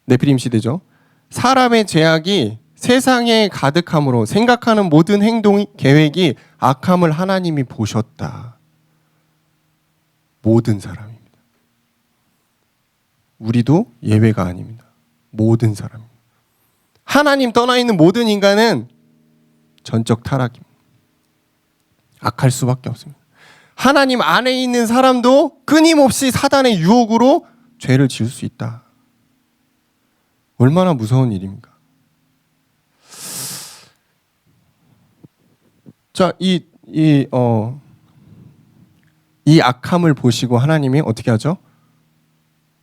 네피림 시대죠. 사람의 죄악이 세상에 가득함으로 생각하는 모든 행동, 계획이 악함을 하나님이 보셨다. 모든 사람입니다. 우리도 예외가 아닙니다. 모든 사람입니다. 하나님 떠나 있는 모든 인간은 전적 타락입니다. 악할 수밖에 없습니다. 하나님 안에 있는 사람도 끊임없이 사단의 유혹으로 죄를 지을 수 있다. 얼마나 무서운 일입니까? 자, 이 악함을 보시고 하나님이 어떻게 하죠?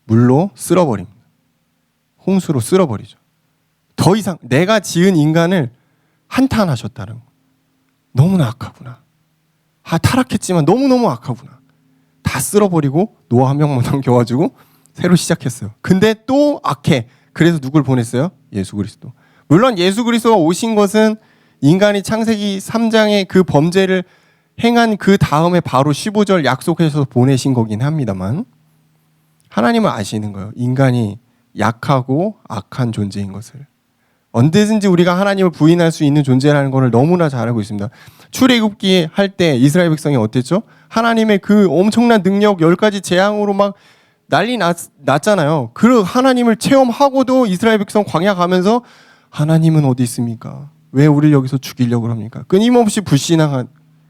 물로 쓸어버립니다. 홍수로 쓸어버리죠. 더 이상 내가 지은 인간을 한탄하셨다는 거. 너무나 악하구나. 타락했지만 너무너무 악하구나. 다 쓸어버리고 노아 한 명만 남겨가지고 새로 시작했어요. 근데 또 악해. 그래서 누굴 보냈어요? 예수 그리스도. 물론 예수 그리스도가 오신 것은 인간이 창세기 3장의 그 범죄를 행한 그 다음에 바로 15절 약속해서 보내신 거긴 합니다만, 하나님은 아시는 거예요. 인간이 약하고 악한 존재인 것을. 언제든지 우리가 하나님을 부인할 수 있는 존재라는 것을 너무나 잘 알고 있습니다. 출애굽기 할 때 이스라엘 백성이 어땠죠? 하나님의 그 엄청난 능력 10가지 재앙으로 막 난리 났잖아요. 그 하나님을 체험하고도 이스라엘 백성 광야 가면서 하나님은 어디 있습니까? 왜 우리를 여기서 죽이려고 합니까? 끊임없이 불신앙한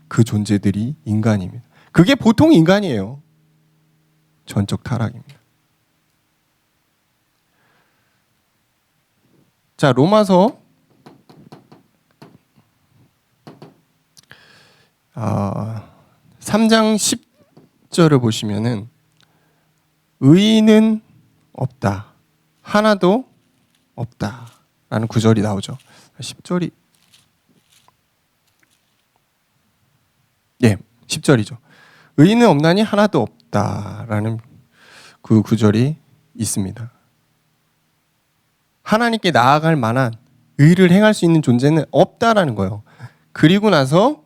그 존재들이 인간입니다. 그게 보통 인간이에요. 전적 타락입니다. 자, 로마서 3장 10절을 보시면은 의인은 없다. 하나도 없다. 라는 구절이 나오죠. 10절이 10절이죠. 의인은 없나니 하나도 없다. 라는 그 구절이 있습니다. 하나님께 나아갈 만한 의를 행할 수 있는 존재는 없다라는 거예요. 그리고 나서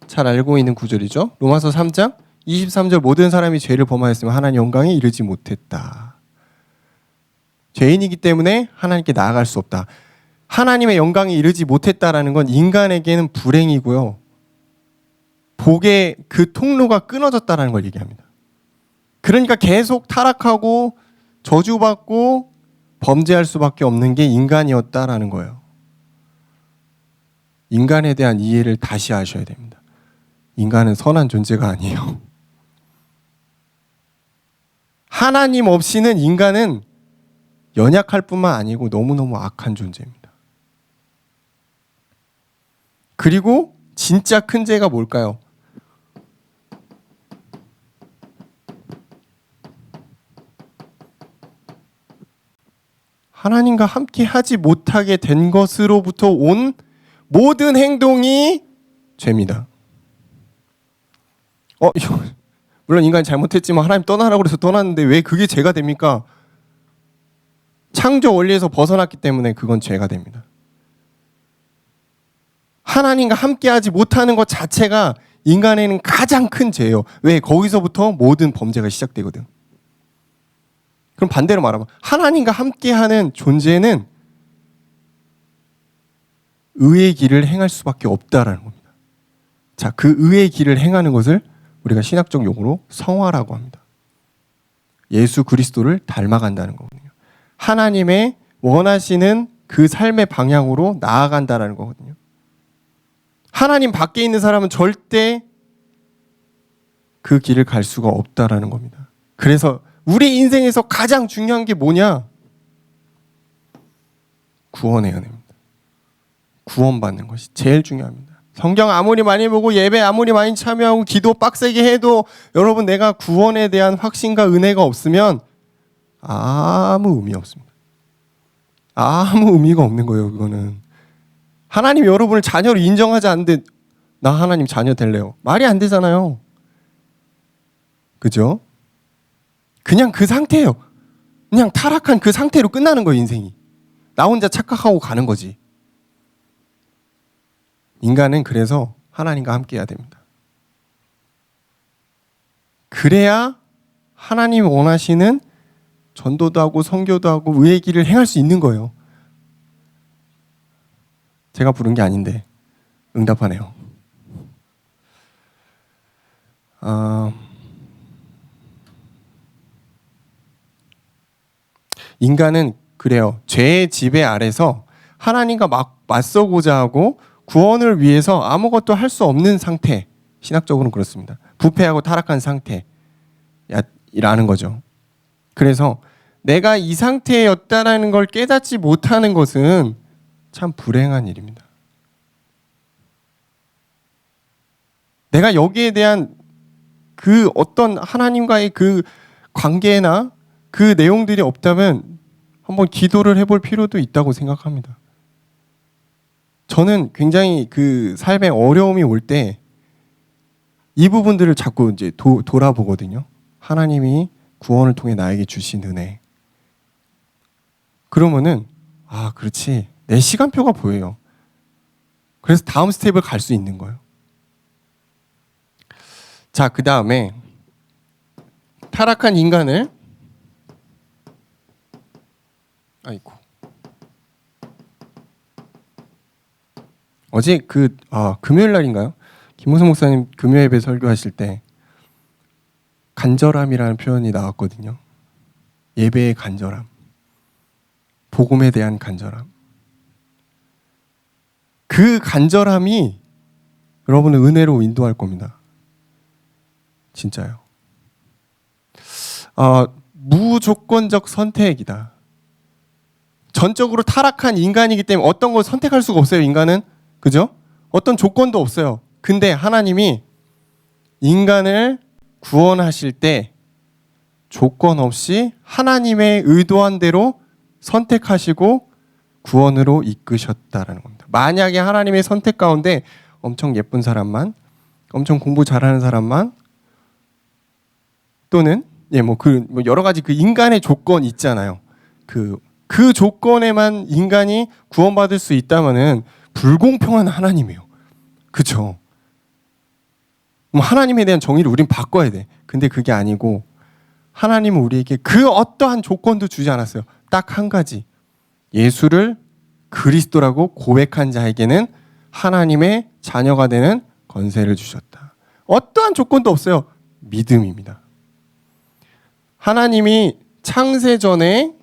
잘 알고 있는 구절이죠. 로마서 3장 23절 모든 사람이 죄를 범하였으면 하나님 영광에 이르지 못했다. 죄인이기 때문에 하나님께 나아갈 수 없다. 하나님의 영광에 이르지 못했다라는 건 인간에게는 불행이고요. 복의 그 통로가 끊어졌다라는 걸 얘기합니다. 그러니까 계속 타락하고 저주받고 범죄할 수밖에 없는 게 인간이었다라는 거예요. 인간에 대한 이해를 다시 하셔야 됩니다. 인간은 선한 존재가 아니에요. 하나님 없이는 인간은 연약할 뿐만 아니고 너무너무 악한 존재입니다. 그리고 진짜 큰 죄가 뭘까요? 하나님과 함께 하지 못하게 된 것으로부터 온 모든 행동이 죄입니다. 물론 인간이 잘못했지만 하나님 떠나라고 그래서 떠났는데 왜 그게 죄가 됩니까? 창조 원리에서 벗어났기 때문에 그건 죄가 됩니다. 하나님과 함께하지 못하는 것 자체가 인간에는 가장 큰 죄예요. 왜? 거기서부터 모든 범죄가 시작되거든. 그럼 반대로 말하면 하나님과 함께하는 존재는 의의 길을 행할 수밖에 없다라는 겁니다. 자, 그 의의 길을 행하는 것을 우리가 신학적 용어로 성화라고 합니다. 예수 그리스도를 닮아간다는 거거든요. 하나님의 원하시는 그 삶의 방향으로 나아간다는 거거든요. 하나님 밖에 있는 사람은 절대 그 길을 갈 수가 없다라는 겁니다. 그래서 우리 인생에서 가장 중요한 게 뭐냐? 구원의 은혜입니다. 구원받는 것이 제일 중요합니다. 성경 아무리 많이 보고 예배 아무리 많이 참여하고 기도 빡세게 해도 여러분 내가 구원에 대한 확신과 은혜가 없으면 아무 의미 없습니다. 아무 의미가 없는 거예요. 그거는 하나님 여러분을 자녀로 인정하지 않는데 나 하나님 자녀 될래요? 말이 안 되잖아요. 그죠? 그냥 그 상태예요. 그냥 타락한 그 상태로 끝나는 거예요. 인생이. 나 혼자 착각하고 가는 거지. 인간은 그래서 하나님과 함께 해야 됩니다. 그래야 하나님이 원하시는 전도도 하고 선교도 하고 의의 길을 행할 수 있는 거예요. 제가 부른 게 아닌데 응답하네요. 인간은 그래요. 죄의 지배 아래서 하나님과 맞서고자 하고 구원을 위해서 아무것도 할 수 없는 상태. 신학적으로는 그렇습니다. 부패하고 타락한 상태라는 거죠. 그래서 내가 이 상태였다라는 걸 깨닫지 못하는 것은 참 불행한 일입니다. 내가 여기에 대한 그 어떤 하나님과의 그 관계나 그 내용들이 없다면 한번 기도를 해볼 필요도 있다고 생각합니다. 저는 굉장히 그 삶의 어려움이 올 때 이 부분들을 자꾸 이제 돌아보거든요. 하나님이 구원을 통해 나에게 주신 은혜. 그러면은 그렇지. 내 시간표가 보여요. 그래서 다음 스텝을 갈 수 있는 거예요. 자, 그 다음에 타락한 인간을 어제 금요일 날인가요? 김무성 목사님 금요 예배 설교하실 때 간절함이라는 표현이 나왔거든요. 예배의 간절함, 복음에 대한 간절함. 그 간절함이 여러분을 은혜로 인도할 겁니다. 진짜요. 무조건적 선택이다. 전적으로 타락한 인간이기 때문에 어떤 걸 선택할 수가 없어요. 인간은. 그죠? 어떤 조건도 없어요. 근데 하나님이 인간을 구원하실 때 조건 없이 하나님의 의도한 대로 선택하시고 구원으로 이끄셨다라는 겁니다. 만약에 하나님의 선택 가운데 엄청 예쁜 사람만, 엄청 공부 잘하는 사람만, 또는 여러 가지 그 인간의 조건 있잖아요. 그 조건에만 인간이 구원받을 수 있다면은 불공평한 하나님이에요. 그렇죠? 하나님에 대한 정의를 우린 바꿔야 돼. 근데 그게 아니고 하나님은 우리에게 그 어떠한 조건도 주지 않았어요. 딱 한 가지. 예수를 그리스도라고 고백한 자에게는 하나님의 자녀가 되는 권세를 주셨다. 어떠한 조건도 없어요. 믿음입니다. 하나님이 창세 전에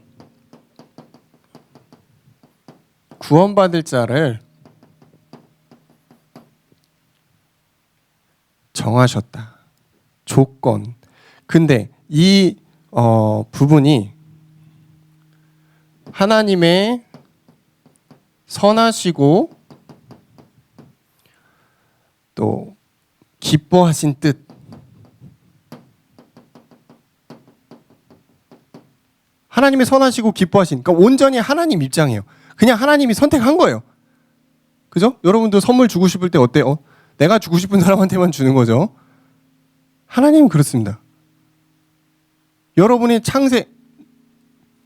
구원받을 자를 정하셨다. 조건. 근데 이 부분이 하나님의 선하시고 또 기뻐하신 뜻. 하나님의 선하시고 기뻐하신, 그러니까 온전히 하나님 입장이에요. 그냥 하나님이 선택한 거예요. 그죠? 여러분도 선물 주고 싶을 때 어때요? 내가 주고 싶은 사람한테만 주는 거죠. 하나님은 그렇습니다. 여러분이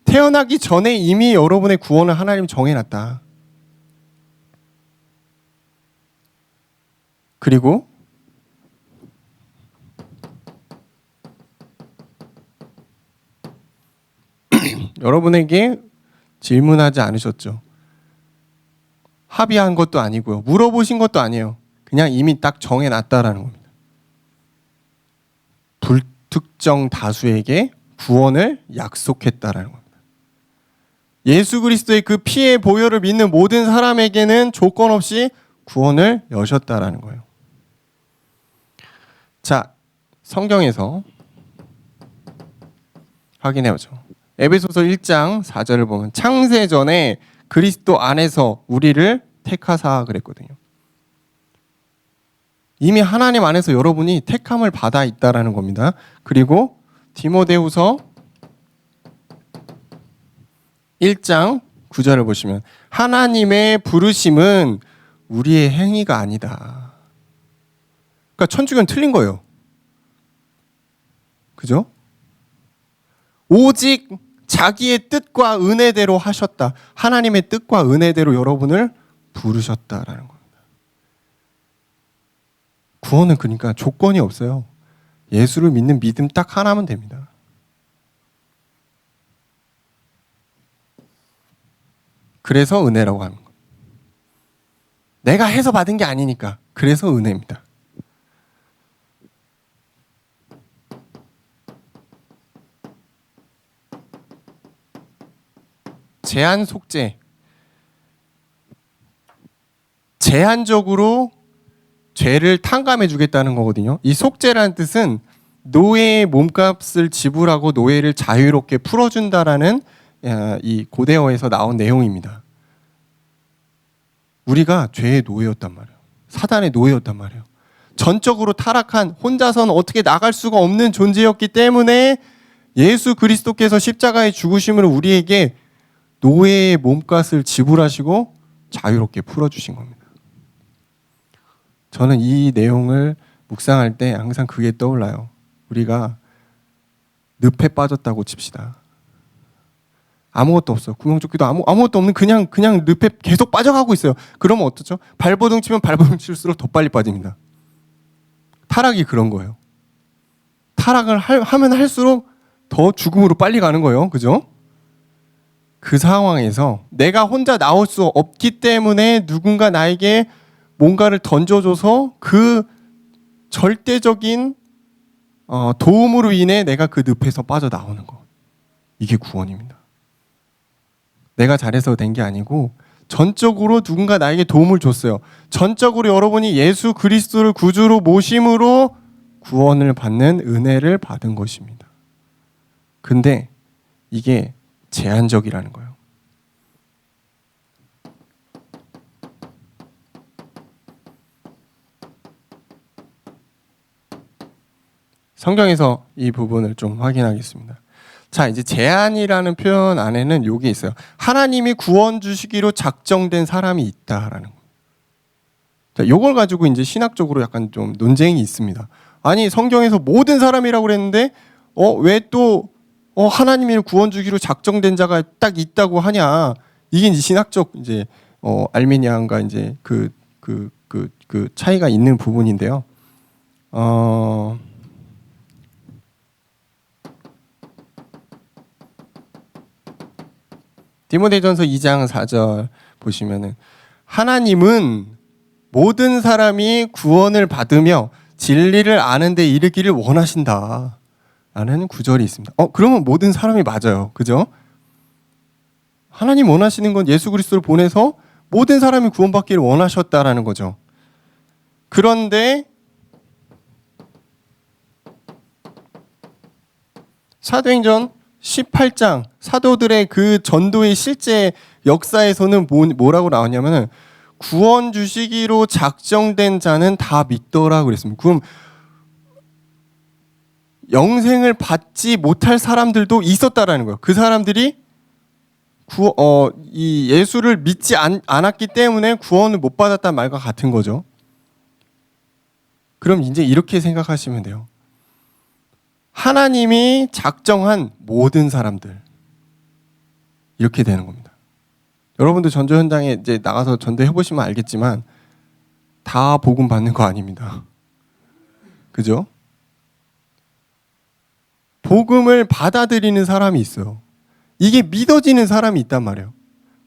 태어나기 전에 이미 여러분의 구원을 하나님 정해놨다. 그리고 여러분에게 질문하지 않으셨죠. 합의한 것도 아니고요. 물어보신 것도 아니에요. 그냥 이미 딱 정해놨다라는 겁니다. 불특정 다수에게 구원을 약속했다라는 겁니다. 예수 그리스도의 그 피의 보혈을 믿는 모든 사람에게는 조건 없이 구원을 여셨다라는 거예요. 자, 성경에서 확인해보죠. 에베소서 1장 4절을 보면 창세 전에 그리스도 안에서 우리를 택하사 그랬거든요. 이미 하나님 안에서 여러분이 택함을 받아 있다라는 겁니다. 그리고 디모데후서 1장 9절을 보시면 하나님의 부르심은 우리의 행위가 아니다. 그러니까 천주교는 틀린 거예요. 그죠? 오직 자기의 뜻과 은혜대로 하셨다. 하나님의 뜻과 은혜대로 여러분을 부르셨다라는 겁니다. 구원은 그러니까 조건이 없어요. 예수를 믿는 믿음 딱 하나면 됩니다. 그래서 은혜라고 하는 거예요. 내가 해서 받은 게 아니니까. 그래서 은혜입니다. 제한 속죄. 제한적으로 죄를 탕감해 주겠다는 거거든요. 이 속죄라는 뜻은 노예의 몸값을 지불하고 노예를 자유롭게 풀어준다라는 이 고대어에서 나온 내용입니다. 우리가 죄의 노예였단 말이에요. 사단의 노예였단 말이에요. 전적으로 타락한 혼자서는 어떻게 나갈 수가 없는 존재였기 때문에 예수 그리스도께서 십자가의 죽으심으로 우리에게 노예의 몸값을 지불하시고 자유롭게 풀어주신 겁니다. 저는 이 내용을 묵상할 때 항상 그게 떠올라요. 우리가 늪에 빠졌다고 칩시다. 아무것도 없어. 구명조끼도 아무것도 없는 그냥 늪에 계속 빠져가고 있어요. 그러면 어떻죠? 발버둥 치면 발버둥 칠수록 더 빨리 빠집니다. 타락이 그런 거예요. 타락을 하면 할수록 더 죽음으로 빨리 가는 거예요. 그죠? 그 상황에서 내가 혼자 나올 수 없기 때문에 누군가 나에게 뭔가를 던져줘서 그 절대적인 도움으로 인해 내가 그 늪에서 빠져나오는 거. 이게 구원입니다. 내가 잘해서 된 게 아니고 전적으로 누군가 나에게 도움을 줬어요. 전적으로 여러분이 예수 그리스도를 구주로 모심으로 구원을 받는 은혜를 받은 것입니다. 근데 이게 제한적이라는 거예요. 성경에서 이 부분을 좀 확인하겠습니다. 자, 이제 제한이라는 표현 안에는 요게 있어요. 하나님이 구원 주시기로 작정된 사람이 있다라는 거. 자, 요걸 가지고 이제 신학적으로 약간 좀 논쟁이 있습니다. 아니, 성경에서 모든 사람이라고 그랬는데 왜 또 하나님이 구원 주기로 작정된 자가 딱 있다고 하냐? 이게 이제 신학적 이제 알미니안과 이제 그 차이가 있는 부분인데요. 디모데전서 2장 4절 보시면은 하나님은 모든 사람이 구원을 받으며 진리를 아는 데 이르기를 원하신다 라는 구절이 있습니다. 그러면 모든 사람이 맞아요. 그죠? 하나님 원하시는 건 예수 그리스도를 보내서 모든 사람이 구원받기를 원하셨다라는 거죠. 그런데 사도행전 18장 사도들의 그 전도의 실제 역사에서는 뭐라고 나왔냐면은 구원 주시기로 작정된 자는 다 믿더라 그랬습니다. 그럼 영생을 받지 못할 사람들도 있었다라는 거예요. 그 사람들이 이 예수를 믿지 않았기 때문에 구원을 못 받았다는 말과 같은 거죠. 그럼 이제 이렇게 생각하시면 돼요. 하나님이 작정한 모든 사람들 이렇게 되는 겁니다. 여러분도 전도 현장에 이제 나가서 전도해 보시면 알겠지만 다 복음 받는 거 아닙니다. 그죠? 복음을 받아들이는 사람이 있어요. 이게 믿어지는 사람이 있단 말이에요.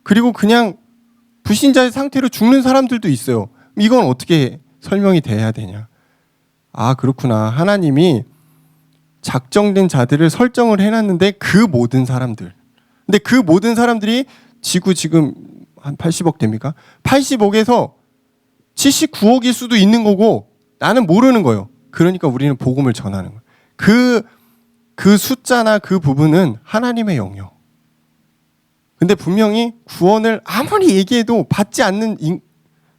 그리고 그냥 불신자의 상태로 죽는 사람들도 있어요. 이건 어떻게 설명이 돼야 되냐? 아, 그렇구나. 하나님이 작정된 자들을 설정을 해놨는데 그 모든 사람들. 근데 그 모든 사람들이 지구 지금 한 80억 됩니까? 80억에서 79억일 수도 있는 거고 나는 모르는 거예요. 그러니까 우리는 복음을 전하는 거예요. 그 숫자나 그 부분은 하나님의 영역. 근데 분명히 구원을 아무리 얘기해도 받지 않는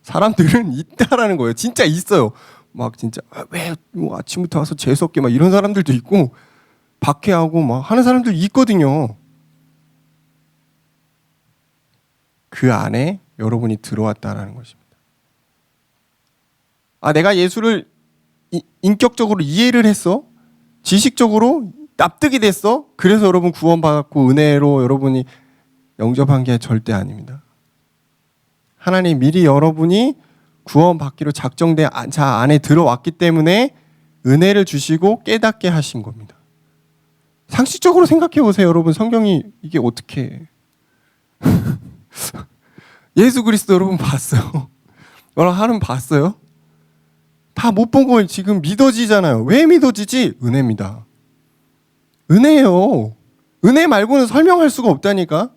사람들은 있다라는 거예요. 진짜 있어요. 막 진짜 왜 아침부터 와서 재수없게 막 이런 사람들도 있고 박해하고 막 하는 사람들 있거든요. 그 안에 여러분이 들어왔다라는 것입니다. 아, 내가 예수를 인격적으로 이해를 했어? 지식적으로 납득이 됐어? 그래서 여러분 구원받았고 은혜로 여러분이 영접한 게 절대 아닙니다. 하나님 미리 여러분이 구원받기로 작정된 자 안에 들어왔기 때문에 은혜를 주시고 깨닫게 하신 겁니다. 상식적으로 생각해 보세요. 여러분 성경이 이게 어떻게 예수 그리스도 여러분 봤어요? 여러분 하는 봤어요? 다 못 본 걸 지금 믿어지잖아요. 왜 믿어지지? 은혜입니다. 은혜예요. 은혜 말고는 설명할 수가 없다니까.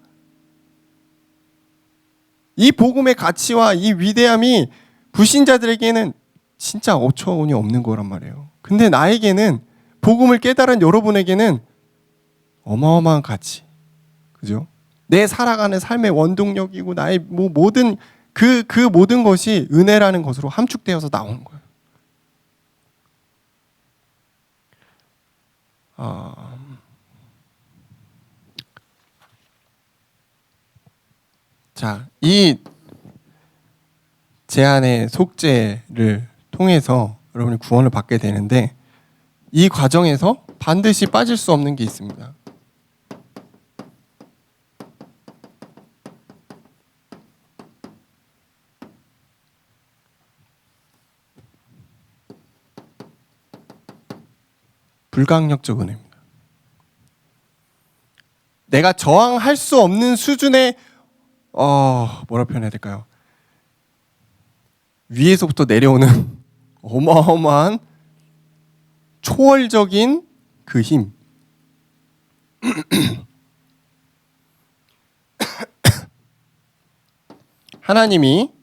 이 복음의 가치와 이 위대함이 불신자들에게는 진짜 어처구니 없는 거란 말이에요. 근데 나에게는, 복음을 깨달은 여러분에게는 어마어마한 가치, 그죠? 내 살아가는 삶의 원동력이고 나의 모든 그 모든 것이 은혜라는 것으로 함축되어서 나오는 거예요. 자, 이 제안의 속죄를 통해서 여러분이 구원을 받게 되는데, 이 과정에서 반드시 빠질 수 없는 게 있습니다. 불가항력적 은혜입니다. 내가 저항할 수 없는 수준의 뭐라 표현해야 될까요? 위에서부터 내려오는 어마어마한 초월적인 그 힘. 하나님이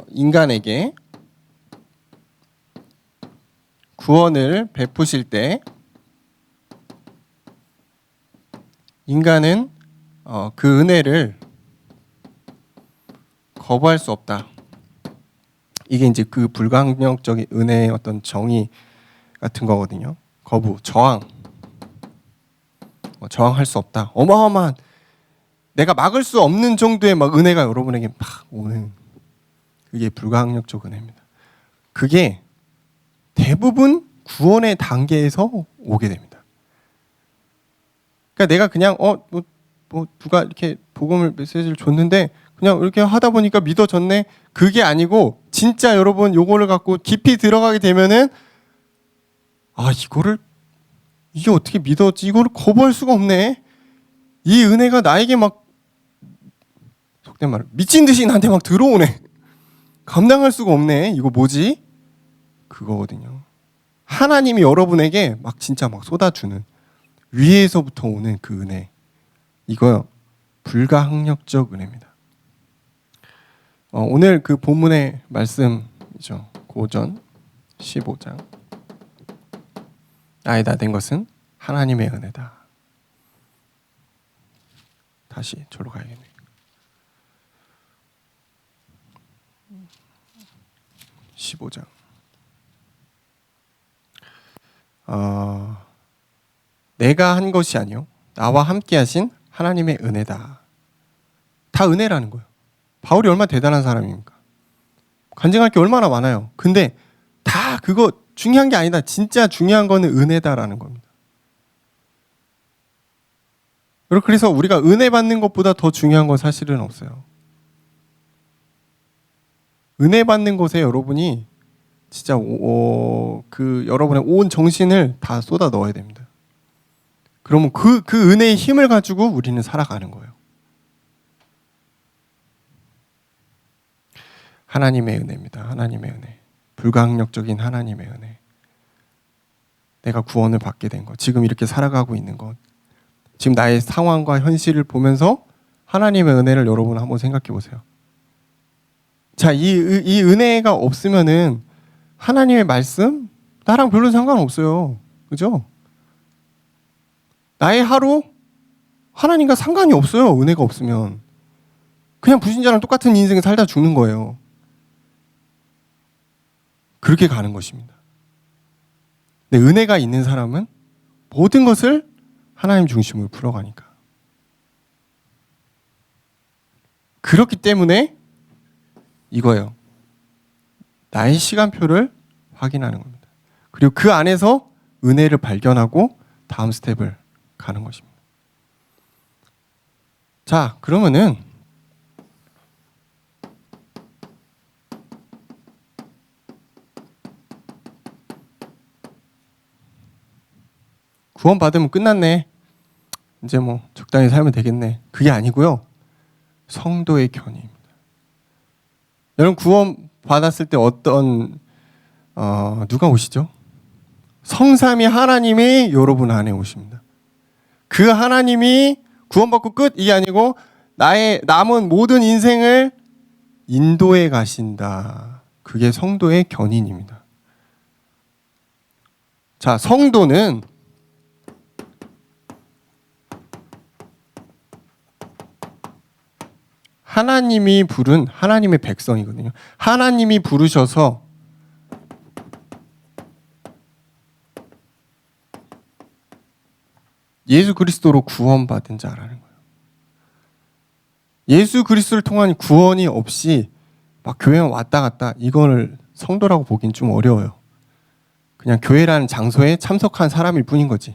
인간에게 구원을 베푸실 때 인간은 그 은혜를 거부할 수 없다. 이게 이제 그 불가항력적인 은혜의 어떤 정의 같은 거거든요. 거부, 저항할 수 없다. 어마어마한, 내가 막을 수 없는 정도의 막 은혜가 여러분에게 막 오는, 그게 불가항력적 은혜입니다. 그게 대부분 구원의 단계에서 오게 됩니다. 그러니까 내가 그냥 누가 이렇게 복음을 메시지를 줬는데 그냥 이렇게 하다 보니까 믿어졌네. 그게 아니고 진짜 여러분 요거를 갖고 깊이 들어가게 되면은 이게 어떻게 믿었지? 이거를 거부할 수가 없네. 이 은혜가 나에게 막 속된 말로 미친 듯이 나한테 막 들어오네. 감당할 수가 없네. 이거 뭐지? 그거거든요. 하나님이 여러분에게 막 진짜 막 쏟아주는, 위에서부터 오는 그 은혜. 이거 불가항력적 은혜입니다. 오늘 그 본문의 말씀이죠. 고전 15장. 나의 다 된 것은 하나님의 은혜다. 다시 저로 가야겠네요. 15장. 내가 한 것이 아니요 나와 함께 하신 하나님의 은혜다. 다 은혜라는 거예요. 바울이 얼마나 대단한 사람입니까? 간증할 게 얼마나 많아요. 근데 다 그거 중요한 게 아니다. 진짜 중요한 거는 은혜다라는 겁니다. 그래서 우리가 은혜 받는 것보다 더 중요한 건 사실은 없어요. 은혜 받는 것에 여러분이 진짜 그 여러분의 온 정신을 다 쏟아 넣어야 됩니다. 그러면 그 은혜의 힘을 가지고 우리는 살아가는 거예요. 하나님의 은혜입니다. 하나님의 은혜. 불가항력적인 하나님의 은혜. 내가 구원을 받게 된 것, 지금 이렇게 살아가고 있는 것, 지금 나의 상황과 현실을 보면서 하나님의 은혜를 여러분 한번 생각해 보세요. 자, 이 은혜가 없으면은 하나님의 말씀 나랑 별로 상관없어요. 그죠? 나의 하루 하나님과 상관이 없어요. 은혜가 없으면 그냥 불신자랑 똑같은 인생을 살다 죽는 거예요. 그렇게 가는 것입니다. 근데 은혜가 있는 사람은 모든 것을 하나님 중심으로 풀어가니까. 그렇기 때문에 이거예요. 나의 시간표를 확인하는 겁니다. 그리고 그 안에서 은혜를 발견하고 다음 스텝을 가는 것입니다. 자, 그러면은 구원 받으면 끝났네. 이제 뭐 적당히 살면 되겠네. 그게 아니고요. 성도의 견인입니다. 여러분 구원 받았을 때 어떤 누가 오시죠? 성삼위 하나님이 여러분 안에 오십니다. 그 하나님이 구원받고 끝 이게 아니고 나의 남은 모든 인생을 인도해 가신다. 그게 성도의 견인입니다. 자, 성도는 하나님이 부른 하나님의 백성이거든요. 하나님이 부르셔서 예수 그리스도로 구원받은 자라는 거예요. 예수 그리스도를 통한 구원이 없이 막 교회만 왔다 갔다 이거를 성도라고 보긴 좀 어려워요. 그냥 교회라는 장소에 참석한 사람일 뿐인 거지.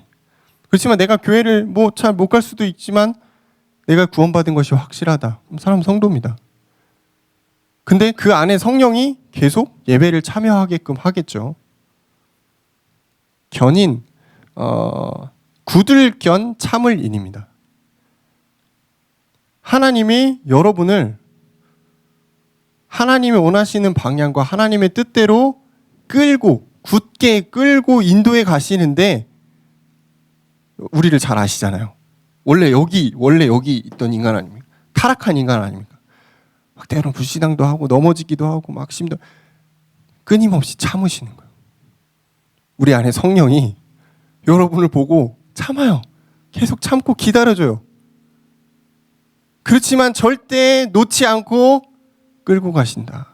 그렇지만 내가 교회를 뭐 잘 못 갈 수도 있지만 내가 구원받은 것이 확실하다. 그럼 사람은 성도입니다. 근데 그 안에 성령이 계속 예배를 참여하게끔 하겠죠. 견인, 구들견 참을인입니다. 하나님이 여러분을 하나님이 원하시는 방향과 하나님의 뜻대로 굳게 끌고 인도해 가시는데 우리를 잘 아시잖아요. 원래 여기 있던 인간 아닙니까? 타락한 인간 아닙니까? 막 때로는 불신앙도 하고 넘어지기도 하고 막 심도 끊임없이 참으시는 거예요. 우리 안에 성령이 여러분을 보고 참아요. 계속 참고 기다려줘요. 그렇지만 절대 놓지 않고 끌고 가신다.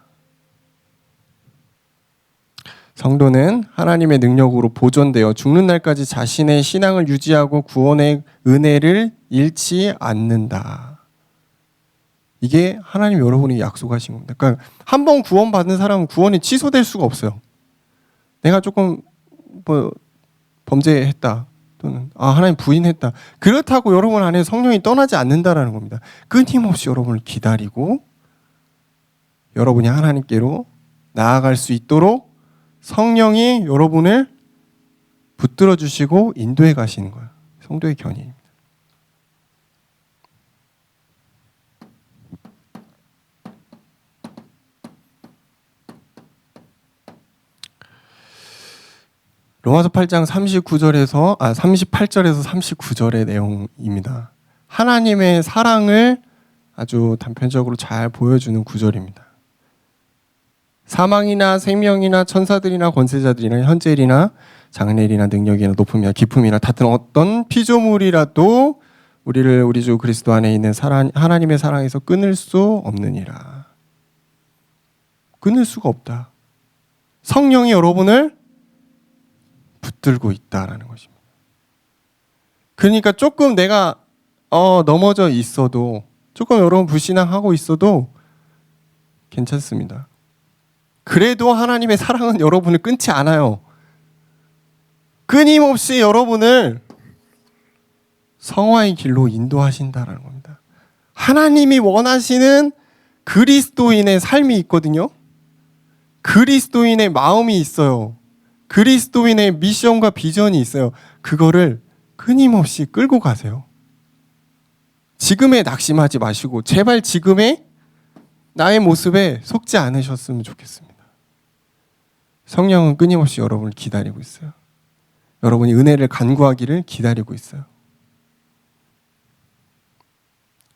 성도는 하나님의 능력으로 보존되어 죽는 날까지 자신의 신앙을 유지하고 구원의 은혜를 잃지 않는다. 이게 하나님 여러분이 약속하신 겁니다. 그러니까 한 번 구원받은 사람은 구원이 취소될 수가 없어요. 내가 조금 뭐 범죄했다 또는 하나님 부인했다. 그렇다고 여러분 안에 성령이 떠나지 않는다라는 겁니다. 끊임없이 여러분을 기다리고 여러분이 하나님께로 나아갈 수 있도록 성령이 여러분을 붙들어 주시고 인도해 가시는 거예요. 성도의 견인입니다. 로마서 8장 38절에서 39절의 내용입니다. 하나님의 사랑을 아주 단편적으로 잘 보여주는 구절입니다. 사망이나 생명이나 천사들이나 권세자들이나 현재일이나 장래일이나 능력이나 높음이나 깊음이나 같은 어떤 피조물이라도 우리를 우리 주 그리스도 안에 있는 하나님의 사랑에서 끊을 수 없느니라. 끊을 수가 없다. 성령이 여러분을 붙들고 있다라는 것입니다. 그러니까 조금 내가 넘어져 있어도 조금 여러분 불신앙하고 있어도 괜찮습니다. 그래도 하나님의 사랑은 여러분을 끊지 않아요. 끊임없이 여러분을 성화의 길로 인도하신다라는 겁니다. 하나님이 원하시는 그리스도인의 삶이 있거든요. 그리스도인의 마음이 있어요. 그리스도인의 미션과 비전이 있어요. 그거를 끊임없이 끌고 가세요. 지금에 낙심하지 마시고 제발 지금의 나의 모습에 속지 않으셨으면 좋겠습니다. 성령은 끊임없이 여러분을 기다리고 있어요. 여러분이 은혜를 간구하기를 기다리고 있어요.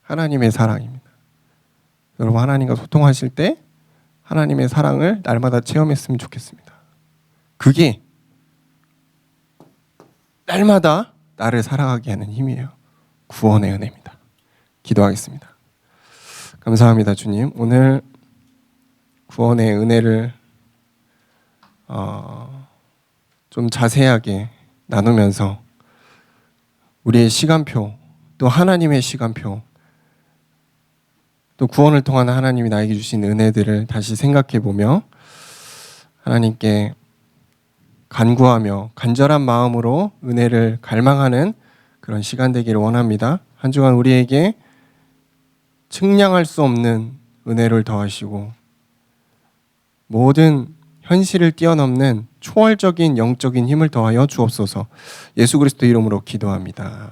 하나님의 사랑입니다. 여러분 하나님과 소통하실 때 하나님의 사랑을 날마다 체험했으면 좋겠습니다. 그게 날마다 나를 살아가게 하는 힘이에요. 구원의 은혜입니다. 기도하겠습니다. 감사합니다, 주님. 오늘 구원의 은혜를 좀 자세하게 나누면서 우리의 시간표, 또 하나님의 시간표, 또 구원을 통한 하나님이 나에게 주신 은혜들을 다시 생각해 보며 하나님께 간구하며 간절한 마음으로 은혜를 갈망하는 그런 시간 되기를 원합니다. 한 주간 우리에게 측량할 수 없는 은혜를 더하시고 모든 현실을 뛰어넘는 초월적인 영적인 힘을 더하여 주옵소서. 예수 그리스도 이름으로 기도합니다.